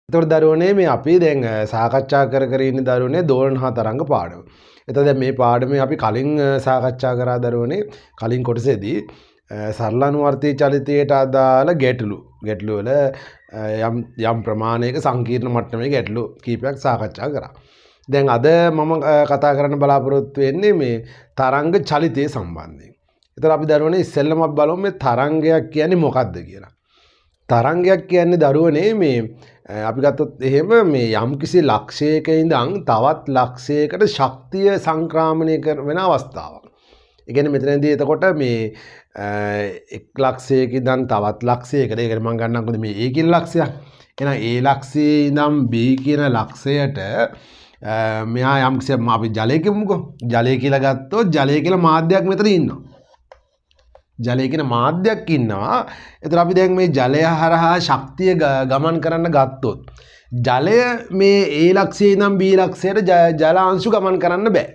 එතකොට දරුවනේ මේ අපි දැන් සාකච්ඡා කර කර ඉන්න දරුවනේ දෝලන හා තරංග පාඩම. එතකොට දැන් මේ පාඩමේ අපි කලින් සාකච්ඡා කරා දරුවනේ කලින් කොටසේදී සරලානුවර්තී චලිතයට අදාළ ගැටලු වල යම් ප්‍රමාණයක සංකීර්ණ මට්ටමේ ගැටලු කීපයක් සාකච්ඡා කරා. දැන් අද මම කතා කරන්න බලාපොරොත්තු වෙන්නේ මේ තරංග චලිතය සම්බන්ධයෙන්. එතකොට අපි දරුවනේ ඉස්සෙල්ලම බලමු මේ තරංගයක් කියන්නේ මොකක්ද කියලා. තරංගයක් කියන්නේ දරුවනේ මේ අපි ගත්තොත් එහෙම මේ යම්කිසි ලක්ෂයක ඉඳන් තවත් ලක්ෂයකට ශක්තිය සංක්‍රමණය වෙන අවස්ථාවක්. ඒ කියන්නේ මෙතනදී එතකොට මේ එක් ලක්ෂයක ඉඳන් තවත් ලක්ෂයකට ඒකට මම ගන්නකොද මේ A කියන ලක්ෂයක්. එහෙනම් A ලක්ෂයේ ඉඳන් B කියන ලක්ෂයට මෙහා යම්කිසි අපි ජලය කියමුකෝ. ජලය කියලා ගත්තොත් ජලය කියලා මාධ්‍යයක් මෙතන ඉන්නවා. ජලය කියන මාධ්‍යයක් ඉන්නවා. එතකොට අපි දැන් මේ ජලය හරහා ශක්තිය ගමන් කරන්න ගත්තොත් ජලය මේ A ලක්ෂයේ ඉඳන් B ලක්ෂයට ජලාංශු ගමන් කරන්න බෑ.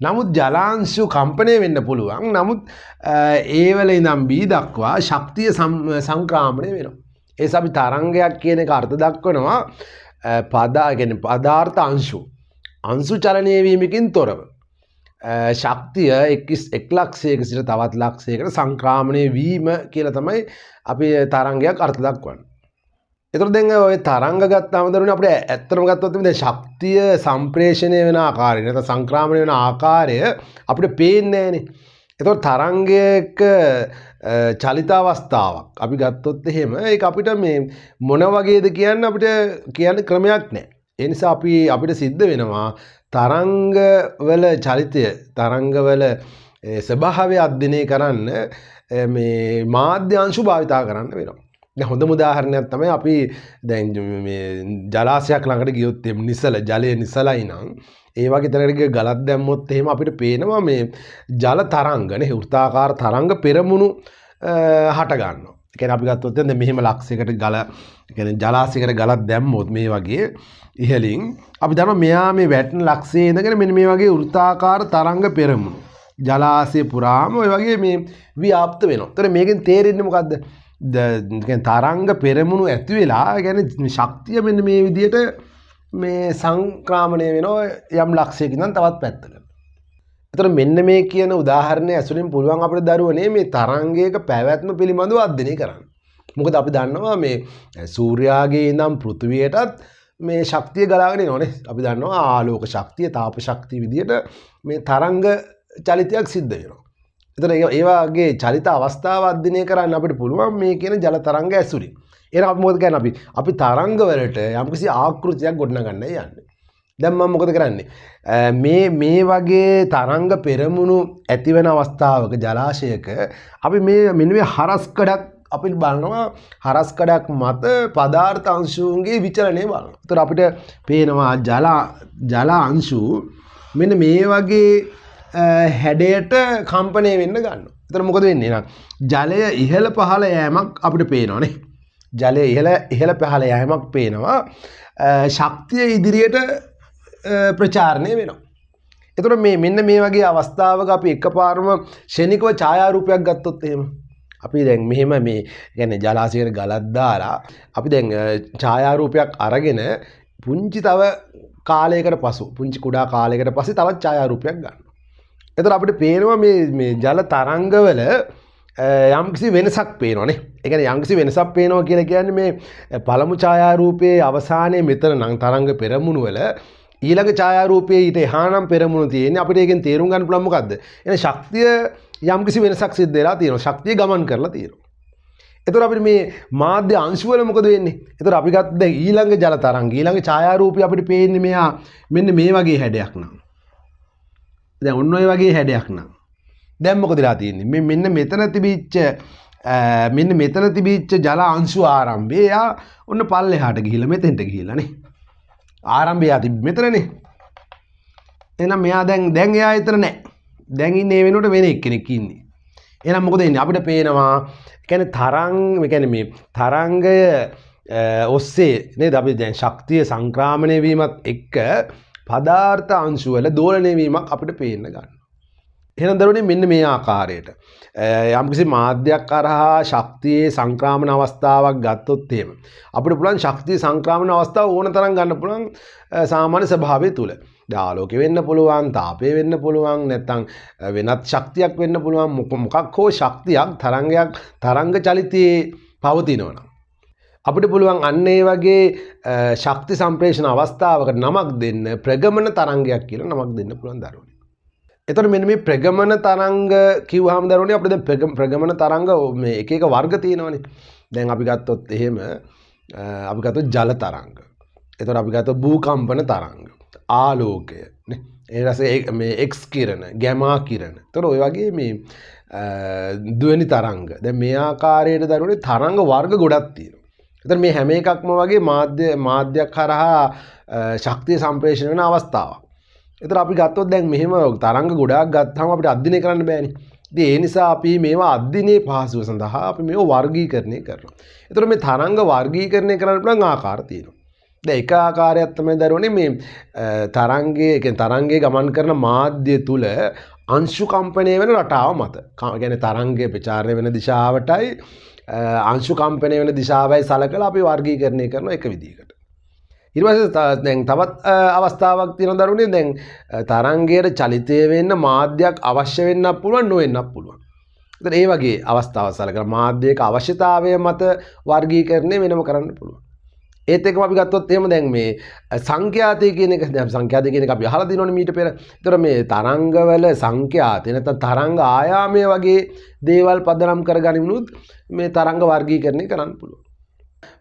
නමුත් ජලාංශු කම්පණය වෙන්න පුළුවන්. නමුත් A වල ඉඳන් B දක්වා ශක්තිය සංක්‍රමණය වෙනවා. ඒ නිසා අපි තරංගයක් කියන එක අර්ථ දක්වනවා පදාර්ථ අංශු චලනය වීමකින් තොරව. ශක්තිය එක් ලක්ෂයක සිට තවත් ලක්ෂයකට සංක්‍රමණය වීම කියලා තමයි අපි තරංගයක් අර්ථ දක්වන්නේ. එතකොට දැන් ඔය තරංග ගත්තාම දරුවනේ අපිට ඇත්තටම ගත්තොත් මේ ශක්තිය සම්ප්‍රේෂණය වෙන ආකාරය නැත්නම් සංක්‍රමණය වෙන ආකාරය අපිට පේන්නේ නැහනේ. එතකොට තරංගයක චලිත අවස්ථාවක් අපි ගත්තොත් එහෙම ඒක අපිට මේ මොන වගේද කියන්න අපිට කියන්න ක්‍රමයක් නැහැ. ඒ නිසා අපිට සිද්ධ වෙනවා තරංගවල චලිතය තරංගවල ස්වභාවය අධ්‍යයනය කරන්න මේ මාධ්‍ය අංශු භාවිතා කරන්න වෙනවා. දැන් හොඳම උදාහරණයක් තමයි අපි දැන් මේ ජලාශයක් ළඟට ගියොත් නිසල ජලය නිසලයි නම් ඒ වගේ තැනකට ගලක් දැම්මොත් එහෙම අපිට පේනවා මේ ජල තරංගනේ වෘත්තාකාර තරංග පෙරමුණු හට ගන්නවා. ඒ කියන්නේ අපි ගත්තොත් දැන් මෙහෙම ලක්ෂයකට ගල කියන්නේ ජලාශයකට ගලක් දැම්මොත් මේ වගේ ඉහළින් අපි දන්නවා මෙයා මේ වැටෙන ලක්ෂයේ ඉඳගෙන මෙන්න මේ වගේ වෘත්තාකාර තරංග පෙරමුණු ජලාශය පුරාම ඔය වගේ මේ ව්‍යාප්ත වෙනවා. ඒතර මේකෙන් තේරෙන්නේ මොකද්ද? තරංග පෙරමුණු ඇති වෙලා කියන්නේ ශක්තිය මෙන්න මේ විදිහට මේ සංක්‍රමණය වෙනවා යම් ලක්ෂයක ඉඳන් තවත් පැත්තකට. ඒතර මෙන්න මේ කියන උදාහරණය ඇසුරින් පුළුවන් අපිට දරුවනේ මේ තරංගයක පැවැත්ම පිළිබඳව අධ්‍යයනය කරන්න. මොකද අපි දන්නවා මේ සූර්යාගේ ඉඳන් පෘථිවියටත් මේ ශක්තිය ගලාගෙන එනවනේ. අපි දන්නවා ආලෝක ශක්තිය, තාප ශක්තිය විදිහට මේ තරංග චලිතයක් සිද්ධ වෙනවා. එතන ඒ වගේ චලිත අවස්ථාව අධ්‍යයනය කරන්න අපිට පුළුවන් මේ කියන ජල තරංග ඇසුරින්. එහෙනම් අපි මොකද කරන්නේ? අපි තරංග වලට යම්කිසි ආකෘතියක් ගොඩනගන්න යන්නේ. දැන් මම මොකද කරන්නේ? මේ වගේ තරංග පෙරමුණු ඇති වෙන අවස්ථාවක ජලාශයක අපි මෙන්න මේ හරස්කඩක් අපි බලනවා හරස්කඩක් මත පදාර්ථ අංශුන්ගේ විචලනය බලනවා. ඒතර අපිට පේනවා ජල අංශු මෙන්න මේ වගේ හැඩයට කම්පණය වෙන්න ගන්නවා. එතන මොකද වෙන්නේ නම් ජලය ඉහළ පහළ යෑමක් අපිට පේනවානේ. ජලය ඉහළ පහළ යෑමක් පේනවා. ශක්තිය ඉදිරියට ප්‍රචාරණය වෙනවා. එතකොට මෙන්න මේ වගේ අවස්ථාවක අපි එකපාරම ෂණිකව ඡායාරූපයක් ගත්තොත් එහෙම අපි දැන් මෙහෙම මේ කියන්නේ ජලාශයකට ගලක් දාලා අපි දැන් ඡායාරූපයක් අරගෙන පුංචි තව කාලයකට පසු පුංචි කුඩා කාලයකට පස්සේ තවත් ඡායාරූපයක් ගන්නවා. එතකොට අපිට පේනවා මේ ජල තරංගවල යම්කිසි වෙනසක් පේනවානේ. ඒ කියන්නේ යම්කිසි වෙනසක් පේනවා කියලා කියන්නේ මේ පළමු ඡායාරූපයේ අවසානයේ මෙතන නම් තරංග පෙරමුණු වල ඊළඟ ඡායාරූපයේ ඊට එහා නම් පෙරමුණු තියෙන්නේ. අපිට ඒකෙන් තේරුම් ගන්න පුළුවන් මොකද්ද? එන ශක්තිය යම්කිසි වෙනසක් සිද්ධ වෙලා තියෙනවා. ශක්තිය ගමන් කරලා තියෙනවා. එතකොට අපිට මේ මාධ්‍ය අංශු වල මොකද වෙන්නේ? එතකොට අපි ගත්ත දැන් ඊළඟ ජල තරංග ඊළඟ ඡායාරූපය අපිට පේන්නේ මෙයා මෙන්න මේ වගේ හැඩයක් නම්. දැන් ඔන්න ඔය වගේ හැඩයක් නම්. දැන් මොකද වෙලා තියෙන්නේ? මෙන්න මෙතන තිබිච්ච ජල අංශු ආරම්භය යා ඔන්න පල්ලෙහාට ගිහිල්ලා මෙතෙන්ට ගිහිල්ලා නේ. ආරම්භය තිබ්බ මෙතනනේ. එහෙනම් මෙයා දැන් එයා එතන නැහැ. දැන් ඉන්නේ ඒ වෙනුවට වෙන එක්කෙනෙක් ඉන්නේ. එහෙනම් මොකද වෙන්නේ? අපිට පේනවා කියන්නේ මේ තරංගය ඔස්සේ නේද අපි දැන් ශක්තිය සංක්‍රමණය වීමත් එක්ක පදාර්ථ අංශු වල දෝලණය වීමක් අපිට පේන්න ගන්නවා. එහෙනම් දරුවනේ මෙන්න මේ ආකාරයට යම්කිසි මාධ්‍යයක් කරහා ශක්තියේ සංක්‍රමණ අවස්ථාවක් ගත්තොත් එහෙම අපිට පුළුවන් ශක්තිය සංක්‍රමණ අවස්ථාව ඕන තරම් ගන්න පුළුවන් සාමාන්‍ය ස්වභාවය තුල. ආලෝකය වෙන්න පුළුවන්, තාපය වෙන්න පුළුවන්, නැත්නම් වෙනත් ශක්තියක් වෙන්න පුළුවන් මොකක් හෝ ශක්තියක් තරංග චලිතයේ පවතිනවා. අපිට පුළුවන් අන්න ඒ වගේ ශක්ති සම්ප්‍රේෂණ අවස්ථාවකට නමක් දෙන්න ප්‍රගමන තරංගයක් කියලා නමක් දෙන්න පුළුවන් දරුවනේ. එතකොට මෙන්න මේ ප්‍රගමන තරංග කිව්වහම දරුවනේ අපිට දැන් ප්‍රගමන තරංග මේ එක එක වර්ග තියෙනවනේ. දැන් අපි ගත්තොත් එහෙම අපි ගත්තොත් ජල තරංග. එතකොට අපි ගත්තොත් භූකම්පන තරංග, ආලෝකය නේ. ඒ රසේ මේ X කිරණ, ගැමා කිරණ. එතකොට ඔය වගේ මේ ධ්වනි තරංග. දැන් මේ ආකාරයට දරුවනේ තරංග වර්ග ගොඩක් තියෙනවා. එතකොට මේ හැම එකක්ම වගේ මාධ්‍යයක් කරහා ශක්තිය සම්ප්‍රේෂණය වෙන අවස්ථාවක්. එතකොට අපි ගත්තොත් දැන් මෙහෙම තරංග ගොඩාක් ගත්තාම අපිට අධ්‍යයනය කරන්න බෑනේ. ඉතින් ඒ නිසා අපි මේවා අධ්‍යයනයේ පහසුව සඳහා අපි මේව වර්ගීකරණය කරනවා. එතකොට මේ තරංග වර්ගීකරණය කරන්න පුළුවන් ආකාර තියෙනවා. දැන් එක ආකාරයක් තමයි දරුවනේ මේ තරංගයේ ගමන් කරන මාධ්‍ය තුල අංශු කම්පණය වෙන රටාව මත. කියන්නේ තරංගයේ ප්‍රචාරණය වෙන දිශාවටයි අංශු කම්පණය වෙන දිශාවයි සලකලා අපි වර්ගීකරණය කරන එක විදිහකට. ඊට පස්සේ දැන් තවත් අවස්ථාවක් තියෙනවා දරුවනේ දැන් තරංගයේ චලිතය වෙන්න මාධ්‍යයක් අවශ්‍ය වෙන්නත් පුළුවන් නොවෙන්නත් පුළුවන්. ඒතර ඒ වගේ අවස්ථාවක් සලකලා මාධ්‍යයක අවශ්‍යතාවය මත වර්ගීකරණය වෙනම කරන්න පුළුවන්. ඒත් එක්කම අපි ගත්තොත් එහෙම දැන් මේ සංඛ්‍යාතය කියන එක දැන් සංඛ්‍යාතය කියන එක අපි අහලා දිනවනේ මීට පෙර. ඒතර මේ තරංගවල සංඛ්‍යාතය නැත්නම් තරංග ආයාමය වගේ දේවල් පදනම් කරගනිමුත් මේ තරංග වර්ගීකරණය කරන්න පුළුවන්.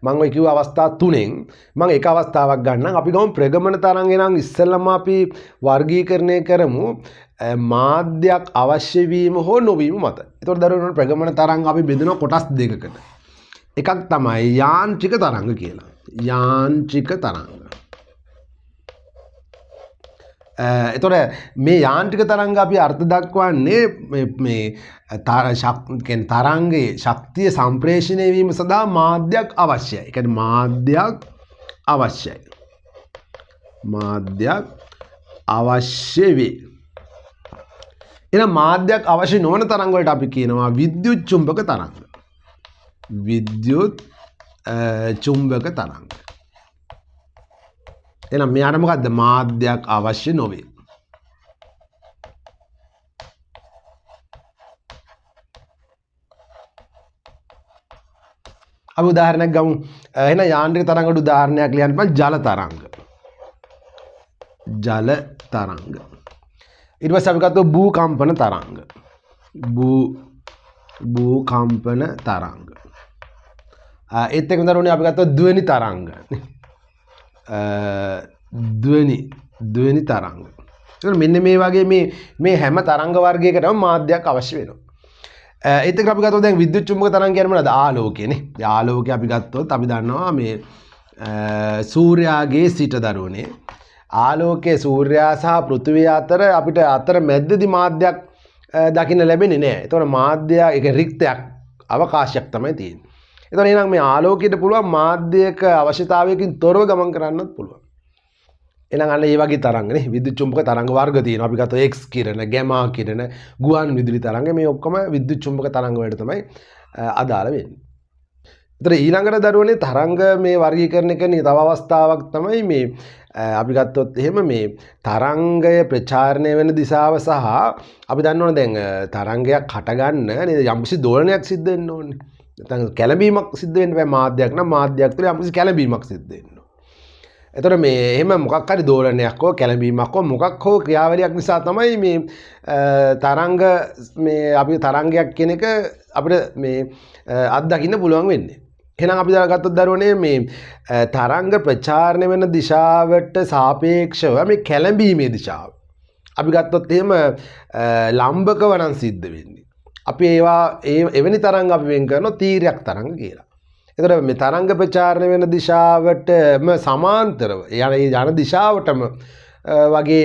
මම ඔය කිව්ව අවස්ථා තුනෙන් මම එක අවස්ථාවක් ගන්නම්. අපි ගමු ප්‍රගමන තරංගය නම් ඉස්සෙල්ලාම අපි වර්ගීකරණය කරමු මාධ්‍යයක් අවශ්‍ය වීම හෝ නොවීම මත. ඒතකොට දරුවෝ ප්‍රගමන තරංග අපි බෙදනවා කොටස් දෙකකට. එකක් තමයි යාන්ත්‍රික තරංග කියලා. යාන්ත්‍රික තරංග. එතකොට මේ යාන්ත්‍රික තරංග අපි අර්ථ දක්වන්නේ මේ තරංගයේ ශක්තිය සම්ප්‍රේෂණය වීම සඳහා මාධ්‍යයක් අවශ්‍යයි. ඒ කියන්නේ මාධ්‍යයක් අවශ්‍යයි. මාධ්‍යයක් අවශ්‍ය වේ. එහෙනම් මාධ්‍යයක් අවශ්‍ය නොවන තරංග වලට අපි කියනවා විද්‍යුත් චුම්බක තරංග. විද්‍යුත් චුම්බක තරංග. එහෙනම් මෙයාට මොකද්ද මාධ්‍යයක් අවශ්‍ය නොවේ. අපි උදාහරණයක් ගමු. එහෙනම් යාන්ත්‍රික තරංගවලට උදාහරණයක් ලියන්න පුළුවන් ජල තරංග. ජල තරංග. ඊට පස්සේ අපි ගත්තා භූකම්පන තරංග. භූකම්පන තරංග. ඒත් එක්කම දරුවනේ අපි ගත්තා ධ්වනි තරංග. ධ්වනි තරංග. මෙන්න මේ වගේ මේ හැම තරංග වර්ගයකටම මාධ්‍යයක් අවශ්‍ය වෙනවා. ඒත් එක්ක අපි ගත්තොත් දැන් විද්‍යුත් චුම්බක තරංග කියන්නේ මොනවද? ආලෝකයනේ. ආලෝකය අපි ගත්තොත් අපි දන්නවා මේ සූර්යාගේ සිට දරුවනේ ආලෝකයේ සූර්යා සහ පෘථිවිය අතර මැද්දේදී මාධ්‍යයක් දකින්න ලැබෙන්නේ නැහැ. ඒතකොට මාධ්‍ය එක රික්තයක් අවකාශයක් තමයි තියෙන්නේ. එතකොට එහෙනම් මේ ආලෝකයට පුළුවන් මාධ්‍යයක අවශ්‍යතාවයකින් තොරව ගමන් කරන්නත් පුළුවන්. එහෙනම් අන්න ඒ වගේ තරංගනේ විද්‍යුත් චුම්බක තරංග වර්ග තියෙනවා. අපි ගත්තා X කිරණ, ගැමා කිරණ, ගුවන් විදුලි තරංග මේ ඔක්කොම විද්‍යුත් චුම්බක තරංග වලට තමයි අදාළ වෙන්නේ. ඒතර ඊළඟට දරුවනේ තරංග මේ වර්ගීකරණය කරන තව අවස්ථාවක් තමයි මේ අපි ගත්තොත් එහෙම මේ තරංගය ප්‍රචාරණය වෙන දිශාව සහ අපි දන්නවනේ දැන් තරංගයක් හටගන්න නේද යම්කිසි දෝලනයක් සිද්ධ වෙන්න ඕනේ. නැත්නම් කැළඹීමක් සිද්ධ වෙන්න බෑ මාධ්‍යයක් නම් මාධ්‍යයක් තුළ යම්කිසි කැළඹීමක් සිද්ධ වෙන්න ඕනේ. එතකොට මේ එහෙම මොකක් හරි දෝලනයක් හෝ කැළඹීමක් හෝ මොකක් හෝ ක්‍රියාවලියක් නිසා තමයි මේ තරංග මේ අපි තරංගයක් කියන එක අපිට මේ අත්දකින්න පුළුවන් වෙන්නේ. එහෙනම් අපි ගත්තොත් දරුවනේ මේ තරංග ප්‍රචාරණය වෙන දිශාවට සාපේක්ෂව මේ කැළඹීමේ දිශාව අපි ගත්තොත් එහෙම ලම්බකව නම් සිද්ධ වෙන්නේ. අපි එවැනි තරංග අපි වෙන් කරනවා තීරයක් තරංග කියලා. එතකොට මේ තරංග ප්‍රචාරණය වෙන දිශාවටම සමාන්තරව යන දිශාවටම වගේ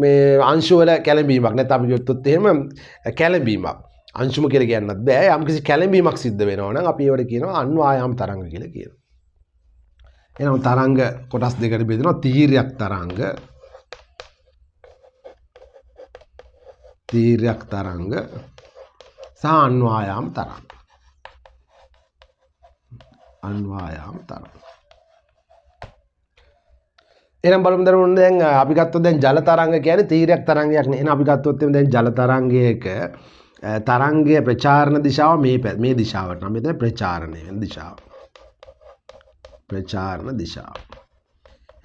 මේ අංශු වල කැළඹීමක් නැත්නම් අපි ගත්තොත් එහෙම කැළඹීමක් අංශුම කියලා කියන්නත් බෑ. යම්කිසි කැළඹීමක් සිද්ධ වෙනවා නම් අපි ඒවට කියනවා අන්වායාම තරංග කියලා කියනවා. එහෙනම් තරංග කොටස් දෙකකට බෙදෙනවා තීරයක් තරංග තීර්යක් තරංග සහ අන්වායාම තරංග. අන්වායාම තරංග. එහෙනම් බලමු දරුවෝ දැන් අපි ගත්තොත් දැන් ජල තරංග කියන්නේ තීර්යක් තරංගයක් නේ. එහෙනම් අපි ගත්තොත් දැන් ජල තරංගයක තරංගයේ ප්‍රචාරණ දිශාව මේ දිශාවට නම් මෙතන ප්‍රචාරණය වෙන දිශාව. ප්‍රචාරණ දිශාව.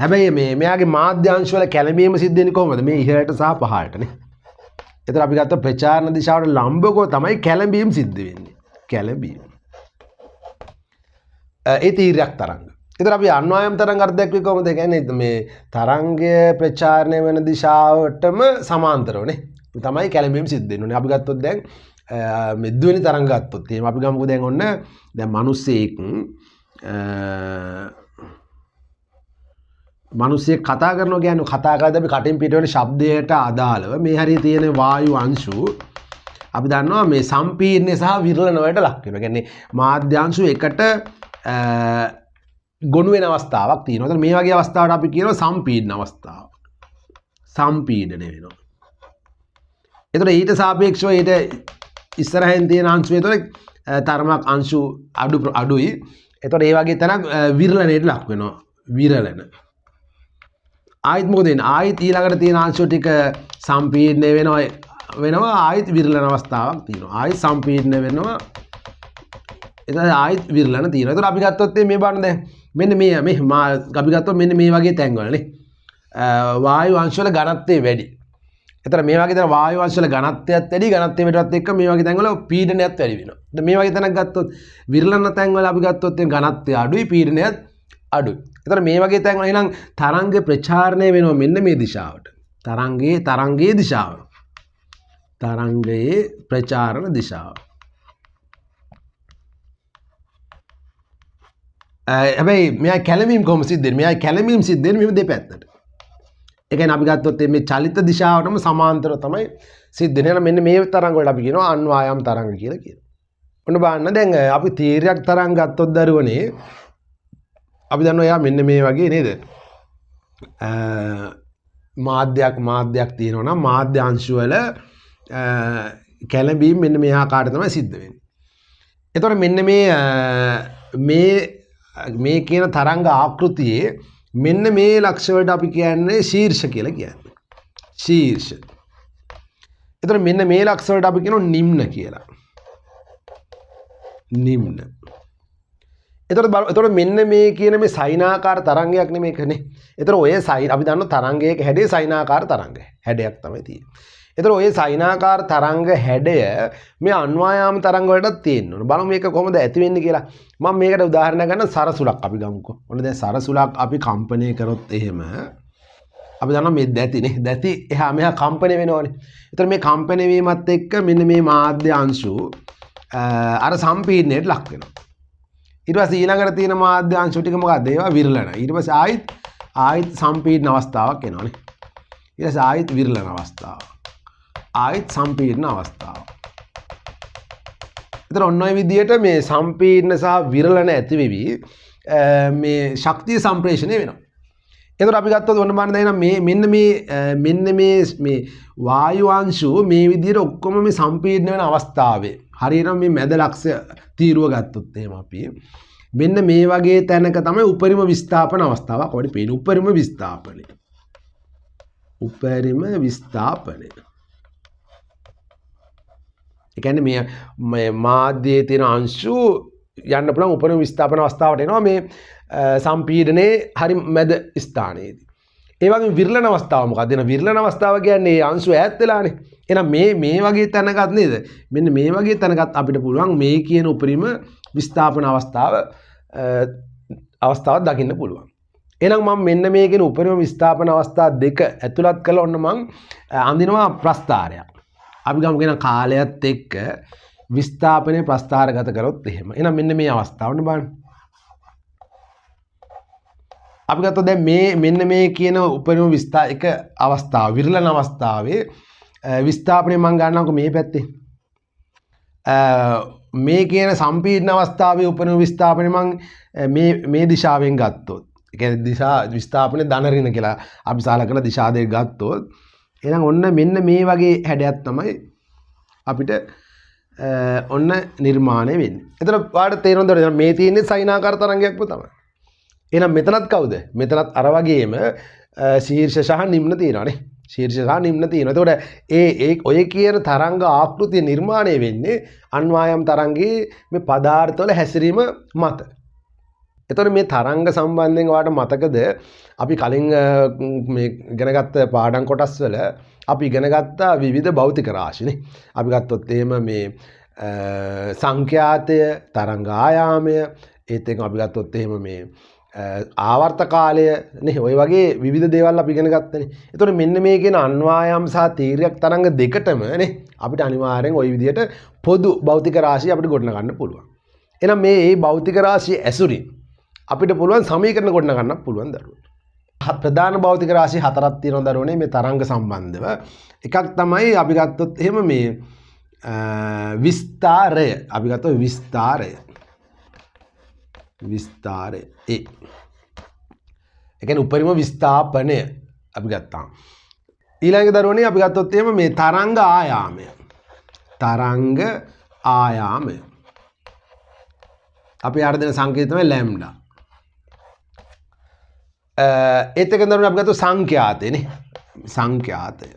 හැබැයි මෙයාගේ මාධ්‍යාංශ වල කැළඹීම සිද්ධ වෙන්නේ කොහොමද? මේ ඉහළට සහ පහළට නේ. එතන අපි ගත්ත ප්‍රචාරණ දිශාවට ලම්බකව තමයි කැළඹීම සිද්ධ වෙන්නේ. කැළඹීම. ඒ තීර්යක් තරංග. එතන අපි අන්වායම් තරංග අර්ථ දැක්වේ කොහොමද? කියන්නේ මේ තරංගය ප්‍රචාරණය වෙන දිශාවටම සමාන්තරවනේ. තමයි කැළඹීම සිද්ධ වෙන්නේ. අපි ගත්තොත් දැන් මේ ද්විවෙනි තරංග ගත්තොත් එහෙනම් අපි ගමුකෝ දැන් ඔන්න දැන් මිනිස්සෙක් කතා කරනවා කියන්නේ කතා කරද්දී අපි කටින් පිට වෙන ශබ්දයට අදාළව මේ හරිය තියෙන වායු අංශු අපි දන්නවා මේ සම්පීර්ණය සහ විරලන වලට ලක් වෙනවා. කියන්නේ මාධ්‍යාංශු එකට ගොනු වෙන අවස්ථාවක් තියෙනවා. එතන මේ වගේ අවස්ථාවට අපි කියනවා සම්පීඩන අවස්ථාව. සම්පීඩනය වෙනවා. එතකොට ඊට සාපේක්ෂව ඊට ඉස්සරහින් තියෙන අංශු එතකොට තරමක් අංශු අඩුයි. එතකොට ඒ වගේ තැනක් විරලණයට ලක් වෙනවා. විරලන. ආයිත් මොකද වෙන්නේ? ආයිත් ඊළඟට තියෙන අංශු ටික සම්පීඩනය වෙනවා ආයිත් විරලන අවස්ථාවක් තියෙනවා. ආයිත් සම්පීඩනය වෙනවා. එතන ආයිත් විරලන තියෙනවා. එතකොට අපි ගත්තොත් මේ බලන්න දැන් මෙන්න මේ අපි ගත්තොත් මෙන්න මේ වගේ තැන්වලනේ වායු අංශ වල ඝනත්වය වැඩි. එතන මේ වගේ තැන වායු අංශ වල ඝනත්වයත් වැඩි ඝනත්වය වැඩිවත් එක්ක මේ වගේ තැන්වල පීඩනයත් වැඩි වෙනවා. දැන් මේ වගේ තැනක් ගත්තොත් විරලන තැන්වල අපි ගත්තොත් ඝනත්වය අඩුයි පීඩනයත් අඩුයි. එතන මේ වගේ තැන්වල එහෙනම් තරංග ප්‍රචාරණය වෙනවා මෙන්න මේ දිශාවට. තරංගයේ දිශාව. තරංගයේ ප්‍රචාරණ දිශාව. හැබැයි මෙයා කැළඹීම් කොහොම සිද්ධ වෙන්නේ? මෙයා කැළඹීම් සිද්ධ වෙන්නේ මේ දෙපැත්තට. ඒ කියන්නේ අපි ගත්තොත් මේ චලිත දිශාවටම සමාන්තරව තමයි සිද්ධ වෙන්නේ. මෙන්න මේ තරංග වලට අපි කියනවා අන්වායම් තරංග කියලා කියනවා. ඔන්න බලන්න දැන් අපි තීර්යක් තරංග ගත්තොත් දරුවනේ අපි දන්නවා එයා මෙන්න මේ වගේ නේද? මාධ්‍යයක් තියෙනවා නම් මාධ්‍ය අංශු වල කැළඹීම් මෙන්න මේ ආකාරයට තමයි සිද්ධ වෙන්නේ. එතකොට මෙන්න මේ කියන තරංග ආකෘතියේ මෙන්න මේ ලක්ෂ වලට අපි කියන්නේ ශීර්ෂ කියලා කියන්නේ. ශීර්ෂ. එතකොට මෙන්න මේ ලක්ෂ වලට අපි කියනවා නිම්න කියලා. නිම්න. එතකොට මෙන්න මේ කියන මේ සයිනාකාර තරංගයක් නෙමෙයි කනේ. එතකොට ඔය අපි දන්නවා තරංගයක හැඩය සයිනාකාර තරංග හැඩයක් තමයි තියෙන්නේ. එතකොට ඔය සයිනාකාර තරංග හැඩය මේ අන්වායාම තරංග වලටත් තියෙන්න ඕන. බලමු මේක කොහොමද ඇති වෙන්නේ කියලා. මම මේකට උදාහරණයක් ගන්න සරසුලක් අපි ගමුකෝ. ඔන්න දැන් සරසුලක් අපි කම්පණය කරොත් එහෙම අපි දන්නවා මේ දැතිනේ. දැති එහා මෙහා කම්පණය වෙනවනේ. එතකොට මේ කම්පණය වීමත් එක්ක මෙන්න මේ මාධ්‍ය අංශු අර සම්පීඩනයට ලක් වෙනවා. ඊට පස්සේ ඊළඟට තියෙන මාධ්‍ය අංශු ටික මොකක්ද? ඒවා විරලන. ඊට පස්සේ ආයිත් සම්පීඩන අවස්ථාවක් එනවනේ. ඊට පස්සේ ආයිත් විරලන අවස්ථාව. ආයිත් සම්පීඩන අවස්ථාව. එතන ඔන්න ඔය විදිහට මේ සම්පීඩන සහ විරලන ඇති වෙවි මේ ශක්තිය සම්ප්‍රේෂණය වෙනවා. එතකොට අපි ගත්තොත් ඔන්න බලන්න දැන් මෙන්න මේ වායු අංශු මේ විදිහට ඔක්කොම මේ සම්පීඩන වෙන අවස්ථාවේ හරියටම මේ මැද ලක්ෂ තීරුව ගත්තොත් එහෙම අපි මෙන්න මේ වගේ තැනක තමයි උපරිම විස්ථාපන අවස්ථාවක් වඩි පේන උපරිම විස්ථාපනය. උපරිම විස්ථාපනය. ඒ කියන්නේ මේ මාධ්‍යයේ තියෙන අංශු යන්න පුළුවන් උපරිම විස්ථාපන අවස්ථාවට එනවා මේ සම්පීඩනයේ හරි මැද ස්ථානයේදී. ඒ වගේම විරලන අවස්ථාව මොකක්ද? එන විරලන අවස්ථාව කියන්නේ අංශු ඈත් වෙලානේ. එහෙනම් මේ වගේ තැනකත් නේද? මෙන්න මේ වගේ තැනකත් අපිට පුළුවන් මේ කියන උපරිම විස්ථාපන අවස්ථාවක් දකින්න පුළුවන්. එහෙනම් මම මෙන්න මේ කියන උපරිම විස්ථාපන අවස්ථා දෙක ඇතුළත් කළා ඔන්න මම අඳිනවා ප්‍රස්ථාරයක්. අපි ගමු කියන කාලයත් එක්ක විස්ථාපනයේ ප්‍රස්ථාරගත කරොත් එහෙම. එහෙනම් මෙන්න මේ අවස්ථාවනේ බලන්න. අපි ගත්තොත් දැන් මෙන්න මේ කියන උපරිම එක අවස්ථාව විරලන අවස්ථාවේ විස්ථාපනය මම ගන්නකො මේ පැත්තේ. මේ කියන සම්පීඩන අවස්ථාවේ උපරිම විස්ථාපනය මම මේ දිශාවෙන් ගත්තොත්. ඒ කියන්නේ දිශා විස්ථාපනයේ ධන ඍණ කියලා අපි සලකන දිශා දෙක ගත්තොත් එහෙනම් ඔන්න මෙන්න මේ වගේ හැඩයක් තමයි අපිට ඔන්න නිර්මාණය වෙන්නේ. එතන ඔයාලට තේරෙනවද මේ තියෙන්නේ සයිනාකාර තරංගයක්ම තමයි. එහෙනම් මෙතනත් කවුද? මෙතනත් අර වගේම ශීර්ෂ සහ නිම්න තියෙනවානේ. ශීර්ෂ සහ නිම්න තියෙනවා. එතකොට ඔය කියන තරංග ආකෘතිය නිර්මාණය වෙන්නේ අන්වායම් තරංගයේ මේ පදාර්ථවල හැසිරීම මත. එතකොට මේ තරංග සම්බන්ධයෙන් ඔයාලට මතකද අපි කලින් මේ ඉගෙනගත්ත පාඩම් කොටස් වල අපි ඉගෙන ගත්තා විවිධ භෞතික රාශිනේ. අපි ගත්තොත් එහෙම මේ සංඛ්‍යාතය, තරංග ආයාමය, ඒත් එක්ක අපි ගත්තොත් එහෙම මේ ආවර්ත කාලය නේ ඔය වගේ විවිධ දේවල් අපි ඉගෙන ගත්තනේ. එතකොට මෙන්න මේ කියන අන්වායම් සහ තීර්යක තරංග දෙකටම නේ අපිට අනිවාර්යෙන් ওই විදිහට පොදු භෞතික රාශිය අපිට ගොඩනගන්න පුළුවන්. එහෙනම් මේ භෞතික රාශිය ඇසුරින් අපිට පුළුවන් සමීකරණ ගොඩනගන්න පුළුවන් දරුවෝ. ප්‍රධාන භෞතික රාශි හතරක් තියෙනවා දරුවනේ මේ තරංග සම්බන්ධව. එකක් තමයි අපි ගත්තොත් එහෙම මේ විස්තාරය. අපි ගත්තොත් විස්තාරය. විස්තාරය. ඒ කියන්නේ උපරිම විස්ථාපනය අපි ගත්තා. ඊළඟ දරුවනේ අපි ගත්තොත් එහෙම මේ තරංග ආයාමය. තරංග ආයාමය. අපි ආර දෙන සංකේතය තමයි ලැම්ඩා. ඒත් එක දරුවනේ අපි ගත්තොත් සංඛ්‍යාතයනේ. සංඛ්‍යාතය.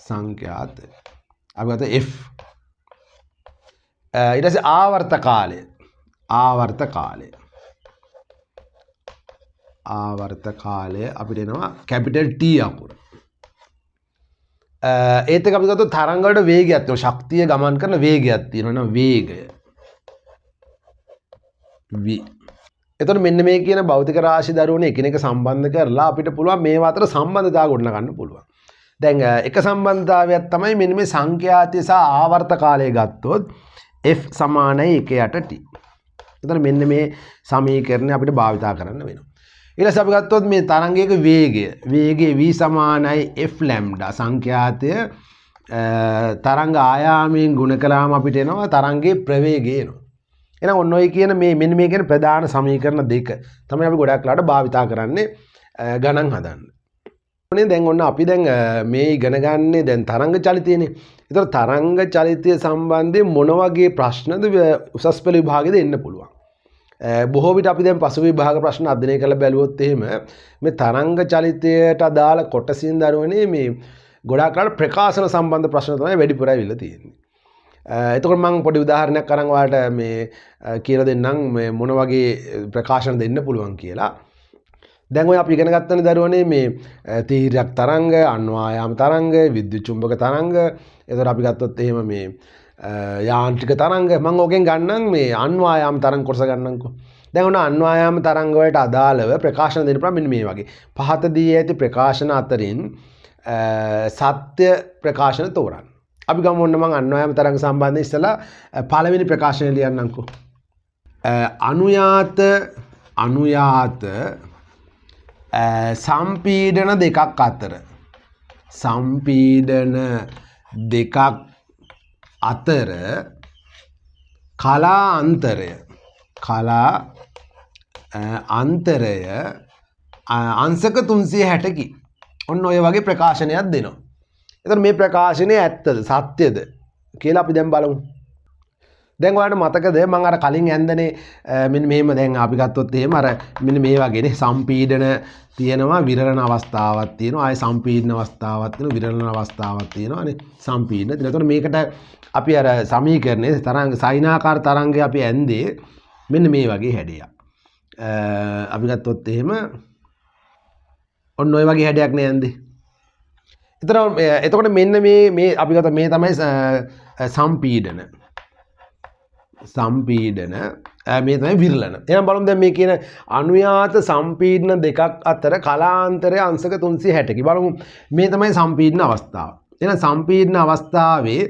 සංඛ්‍යාතය. අපි ගත්තා F. ඊට පස්සේ ආවර්ත කාලය. ආවර්ත කාලය. ආවර්ත කාලය අපිට එනවා කැපිටල් T අකුර. ඒත් එක අපි ගත්තොත් තරංග වලට වේගයක් තියෙනවා. ශක්තිය ගමන් කරන වේගයක් තියෙනවා නේද? වේගය. v. එතකොට මෙන්න මේ කියන භෞතික රාශි දරුවනේ එකිනෙක සම්බන්ධ කරලා අපිට පුළුවන් මේවා අතර සම්බන්ධතාව ගොඩනගන්න පුළුවන්. දැන් එක සම්බන්ධතාවයක් තමයි මෙන්න මේ සංඛ්‍යාතය සහ ආවර්ත කාලය ගත්තොත් F සමානයි 1 T. එතන මෙන්න මේ සමීකරණය අපිට භාවිතා කරන්න වෙනවා. ඊළඟට අපි ගත්තොත් මේ තරංගයක වේගය. වේගය v සමානයි f ලැම්ඩා. සංඛ්‍යාතය තරංග ආයාමයෙන් ගුණ කළාම අපිට එනවා තරංගයේ ප්‍රවේගය එනවා. එහෙනම් ඔන්න ඔය කියන මෙන්න මේ කියන ප්‍රධාන සමීකරණ දෙක තමයි අපි ගොඩක් ලාට භාවිතා කරන්නේ ගණන් හදන්න. දැන් ඔන්න අපි දැන් මේ ඉගෙන ගන්නේ දැන් තරංග චලිතයනේ. ඒතර තරංග චලිතය සම්බන්ධයෙන් මොන වගේ ප්‍රශ්නද උසස් පෙළ විභාගෙද එන්න පුළුවන්. බොහෝ විට අපි දැන් පසු විභාග ප්‍රශ්න අධ්‍යයනය කරලා බැලුවොත් එහෙම මේ තරංග චලිතයට අදාළ කොටසින් දරුවනේ මේ ගොඩාක් ලාට ප්‍රකාශන සම්බන්ධ ප්‍රශ්න තමයි වැඩිපුර ඇවිල්ලා තියෙන්නේ. එතකොට මම පොඩි උදාහරණයක් අරන් ඔයාලට මේ කියලා දෙන්නම් මේ මොන වගේ ප්‍රකාශන දෙන්න පුළුවන් කියලා. දැන් ඔය අපි ඉගෙන ගත්තනේ දරුවනේ මේ තීර්යක තරංග, අන්වායාම තරංග, විද්‍යුත් චුම්බක තරංග. එතකොට අපි ගත්තොත් එහෙම මේ යාන්ත්‍රික තරංග. මම ඕකෙන් ගන්නම් මේ අන්වායාම තරංග කොටස ගන්නම්කෝ. දැන් ඔන්න අන්වායාම තරංග වලට අදාළව ප්‍රකාශන දෙන්න පුළුවන් මෙන්න මේ වගේ. පහත දී ඇති ප්‍රකාශන අතරින් සත්‍ය ප්‍රකාශන තෝරන්න. අපි ගමු ඔන්න මම අන්වායාම තරංග සම්බන්ධයෙන් ඉස්සලා පළවෙනි ප්‍රකාශනය ලියන්නම්කෝ. අනුයාත සම්පීඩන දෙකක් අතර කලා අන්තරය අංශක 360කි. ඔන්න ඔය වගේ ප්‍රකාශනයක් දෙනවා. එතකොට මේ ප්‍රකාශනය ඇත්තද සත්‍යද කියලා අපි දැන් බලමු. දැන් ඔයාලට මතකද මම අර කලින් ඇන්දනේ මෙන්න මෙහෙම දැන් අපි ගත්තොත් එහෙම අර මෙන්න මේ වගේනේ සම්පීඩන තියෙනවා විරලන අවස්ථාවක් තියෙනවා ආයේ සම්පීඩන අවස්ථාවක් තියෙනවා විරලන අවස්ථාවක් තියෙනවානේ සම්පීඩන. එතකොට මේකට අපි අර සමීකරණයේ තරංග සයිනාකාර තරංගය අපි ඇන්දේ මෙන්න මේ වගේ හැඩයක්. අපි ගත්තොත් එහෙම ඔන්න ඔය වගේ හැඩයක් නේ ඇන්දේ. එතකොට මෙන්න මේ අපි ගත්ත මේ තමයි සම්පීඩන මේ තමයි විරලන. එහෙනම් බලමු දැන් මේ කියන අනුයාත සම්පීඩන දෙකක් අතර කලාන්තරය අංශක 360කි. බලමු මේ තමයි සම්පීඩන අවස්ථාව. එහෙනම් සම්පීඩන අවස්ථාවේ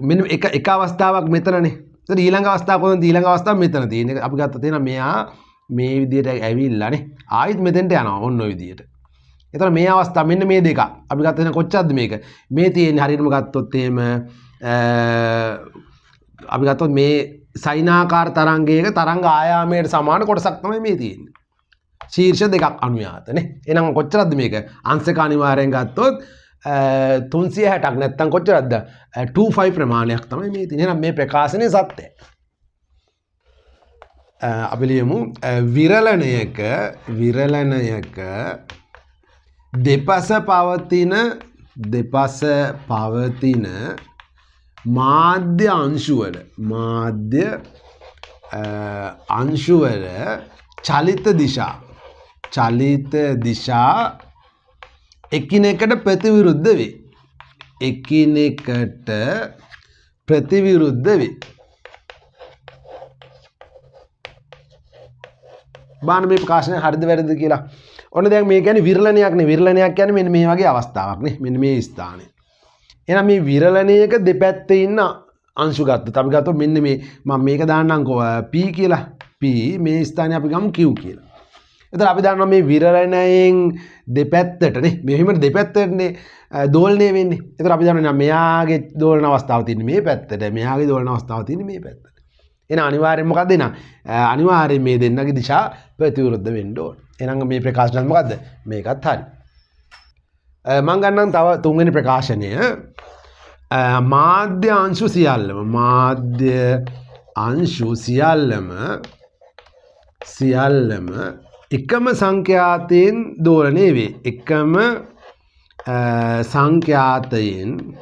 මෙන්න එක අවස්ථාවක් මෙතනනේ. ඒතර ඊළඟ අවස්ථාව කොහොමද? ඊළඟ අවස්ථාව මෙතන තියෙන්නේ. අපි ගත්ත තියෙන මෙයා මේ විදිහට ඇවිල්ලානේ. ආයෙත් මෙතෙන්ට යනවා ඔන්න ඔය විදිහට. එතන මේ අවස්ථාව මෙන්න මේ දෙක. අපි ගත්ත තියෙන කොච්චරද මේක? මේ තියෙන්නේ හරියටම ගත්තොත් එහෙම අපි ගත්තොත් මේ සයිනාකාර තරංගයක තරංග ආයාමයට සමාන කොටසක් තමයි මේ තියෙන්නේ. ශීර්ෂ දෙකක් අනුයාතනේ. එහෙනම් කොච්චරද මේක? අංශක අනිවාර්යෙන් ගත්තොත් 360ක් නැත්තම් කොච්චරද? 25 ප්‍රමාණයක් තමයි මේ තියෙන්නේ. එහෙනම් මේ ප්‍රකාශනයේ සත්‍යයි. අපි ලියමු විරලණයක දෙපස පවතින මාධ්‍ය අංශුවල චලිත දිශා එකිනෙකට ප්‍රතිවිරුද්ධ වේ. බාන මේ ප්‍රකාශනය හරිද වැරදිද කියලා. ඔන්න දැන් මේ කියන්නේ විරලණයක් නේ. විරලණයක් කියන්නේ මෙන්න මේ වගේ අවස්ථාවක් නේ. මෙන්න මේ ස්ථානේ. එහෙනම් මේ විරලණයක දෙපැත්තේ ඉන්න අංශු ගත්තොත් අපි ගත්තොත් මෙන්න මේ මම මේක දාන්නම්කෝ P කියලා. P මේ ස්ථානේ අපි ගමු Q කියලා. එතකොට අපි දන්නවා මේ විරලණයෙන් දෙපැත්තටනේ මෙහෙම දෙපැත්තටනේ දෝලණය වෙන්නේ. එතකොට අපි දන්නවා මෙයාගේ දෝලන අවස්ථාව තියෙන්නේ මේ පැත්තට. මෙයාගේ දෝලන අවස්ථාව තියෙන්නේ මේ පැත්තට. එහෙනම් අනිවාර්යෙන් මොකක්ද එනවා? අනිවාර්යෙන් මේ දෙන්නගේ දිශා ප්‍රතිවිරුද්ධ වෙන්න ඕන. එහෙනම් මේ ප්‍රකාශනය මොකද්ද? මේකත් හරි. මම ගන්නම් තව තුන්වෙනි ප්‍රකාශනය. මාධ්‍ය අංශු සියල්ලම එකම සංඛ්‍යාතයෙන් දෝලණය වේ. එකම සංඛ්‍යාතයෙන්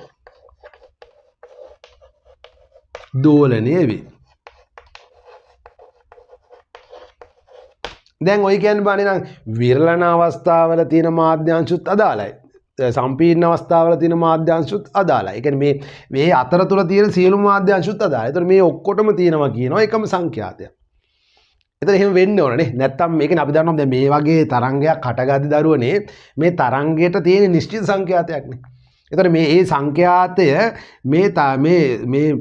දෝලණය වේ. දැන් ඔය කියන්නේ බානේ නම් විරලන අවස්ථාවල තියෙන මාධ්‍යාංශුත් අදාළයි. සම්පීර්ණ අවස්ථාවල තියෙන මාධ්‍යාංශුත් අදාළයි. ඒ කියන්නේ මේ අතර තුල තියෙන සියලු මාධ්‍යාංශුත් අදාළයි. ඒතර මේ ඔක්කොටම තියෙනවා කියනවා එකම සංඛ්‍යාතයක්. ඒතර එහෙම වෙන්න ඕනනේ. නැත්තම් මේකනේ අපි දන්නවා දැන් මේ වගේ තරංගයක් හටගද්දි දරුවනේ මේ තරංගයට තියෙන නිශ්චිත සංඛ්‍යාතයක්නේ. ඒතර මේ සංඛ්‍යාතය මේ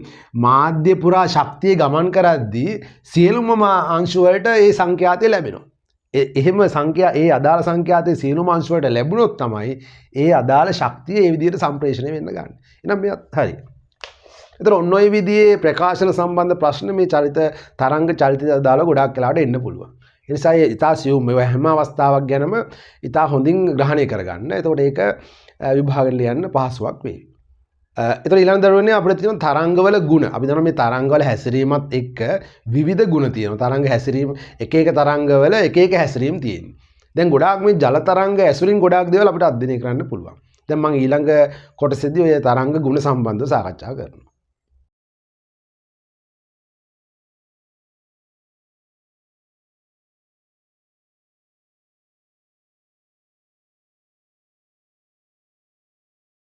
මාධ්‍ය පුරා ශක්තිය ගමන් කරද්දී සියලුම අංශු වලට ඒ සංඛ්‍යාතය ලැබෙනවා. එහෙම ඒ අදාළ සංඛ්‍යාතයේ සියලුම අංශු වලට ලැබුණොත් තමයි ඒ අදාළ ශක්තිය ඒ විදිහට සම්ප්‍රේෂණය වෙන්න ගන්න. එහෙනම් මේවත් හරි. ඒතර ඔන්න ඔය විදිහේ ප්‍රකාශන සම්බන්ධ ප්‍රශ්න මේ තරංග චලිතය දාලා ගොඩාක් වෙලාවට එන්න පුළුවන්. ඒ නිසා ඉතා සියුම් මේ හැම අවස්ථාවක් ගැනම ඉතා හොඳින් ග්‍රහණය කරගන්න. එතකොට ඒක විභාගෙට ලියන්න පහසුවක් වෙයි. එතකොට ඊළඟ දරුවනේ අපිට තියෙන තරංගවල ගුණ. අපි දන්නවා මේ තරංගවල හැසිරීමත් එක්ක විවිධ ගුණ තියෙනවා. තරංග හැසිරීම එක තරංගවල එක හැසිරීම් තියෙනවා. දැන් ගොඩාක් මේ ජල තරංග ඇසුරින් ගොඩාක් දේවල් අපිට අධ්‍යයනය කරන්න පුළුවන්. දැන් මම ඊළඟ කොටසේදී ඔය තරංග ගුණ සම්බන්ධව සාකච්ඡා කරනවා.